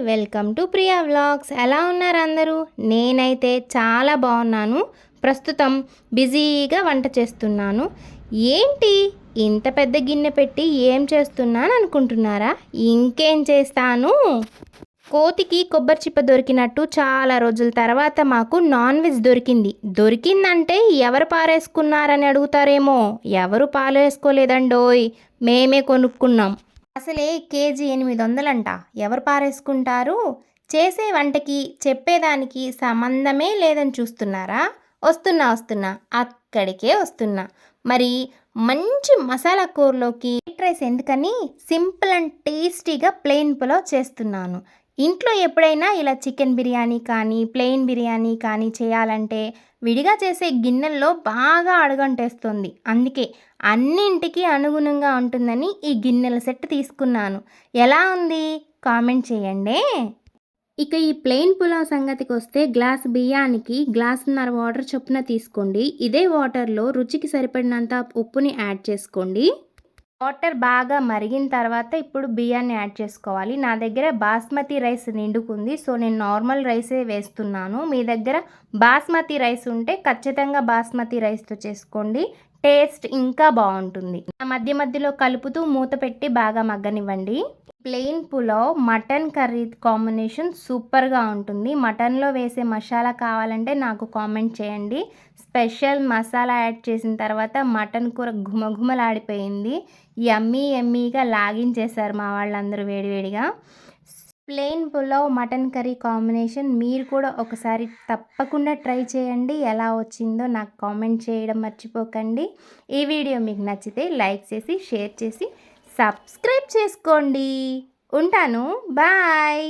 Welcome to Priya vlogs. ఎలా ఉన్నారు అందరూ? నేనైతే చాలా బాగున్నాను. ప్రస్తుతం బిజీగా వంట చేస్తున్నాను. ఏంటి ఇంత పెద్ద గిన్నె పెట్టి ఏం చేస్తున్నాను అనుకుంటున్నారా? ఇంకేం చేస్తాను, కోతికి కొబ్బరి చిప్ప దొరికినట్టు చాలా రోజుల తర్వాత మాకు నాన్ వెజ్ దొరికిందంటే ఎవరు పారేసుకున్నారని అడుగుతారేమో. ఎవరు పారేసుకోలేదండోయ్, మేమే కొనుక్కున్నాం. అసలే కేజీ 800 ఎవరు పారేసుకుంటారు? చేసే వంటకి చెప్పేదానికి సంబంధమే లేదని చూస్తున్నారా? వస్తున్నా అక్కడికే వస్తున్నా. మరి మంచి మసాలా కూరలోకి వైట్ రైస్ ఎందుకని సింపుల్ అండ్ టేస్టీగా ప్లెయిన్ పులావ్ చేస్తున్నాను. ఇంట్లో ఎప్పుడైనా ఇలా చికెన్ బిర్యానీ కానీ ప్లెయిన్ బిర్యానీ కానీ చేయాలంటే విడిగా చేసే గిన్నెల్లో బాగా అడుగంటేస్తుంది. అందుకే అన్నింటికి అనుగుణంగా ఉంటుందని ఈ గిన్నెల సెట్ తీసుకున్నాను. ఎలా ఉంది కామెంట్ చేయండి. ఇక ఈ ప్లెయిన్ పులావ్ సంగతికి వస్తే గ్లాస్ బియ్యానికి గ్లాసున్నర వాటర్ చొప్పున తీసుకోండి. ఇదే వాటర్లో రుచికి సరిపడినంత ఉప్పుని యాడ్ చేసుకోండి. వాటర్ బాగా మరిగిన తర్వాత ఇప్పుడు బియ్యాన్ని యాడ్ చేసుకోవాలి. నా దగ్గర బాస్మతి రైస్ నిండుకుంది, సో నేను నార్మల్ రైసే వేస్తున్నాను. మీ దగ్గర బాస్మతి రైస్ ఉంటే ఖచ్చితంగా బాస్మతి రైస్తో చేసుకోండి, టేస్ట్ ఇంకా బాగుంటుంది. మధ్య మధ్యలో కలుపుతూ మూత పెట్టి బాగా మగ్గనివ్వండి. Plain pulao mutton curry combination సూపర్గా ఉంటుంది. మటన్లో వేసే మసాలా కావాలంటే నాకు కామెంట్ చేయండి. స్పెషల్ మసాలా యాడ్ చేసిన తర్వాత మటన్ కూర ఘుమఘుమలాడిపోయింది. యమ్మీగా లాగించేశారు మా వాళ్ళందరూ వేడివేడిగా. Plain pulao mutton curry combination మీరు కూడా ఒకసారి తప్పకుండా ట్రై చేయండి. ఎలా వచ్చిందో నాకు కామెంట్ చేయడం మర్చిపోకండి. ఈ వీడియో మీకు నచ్చితే లైక్ చేసి షేర్ చేసి సబ్స్క్రైబ్ చేసుకోండి. ఉంటాను, బాయ్.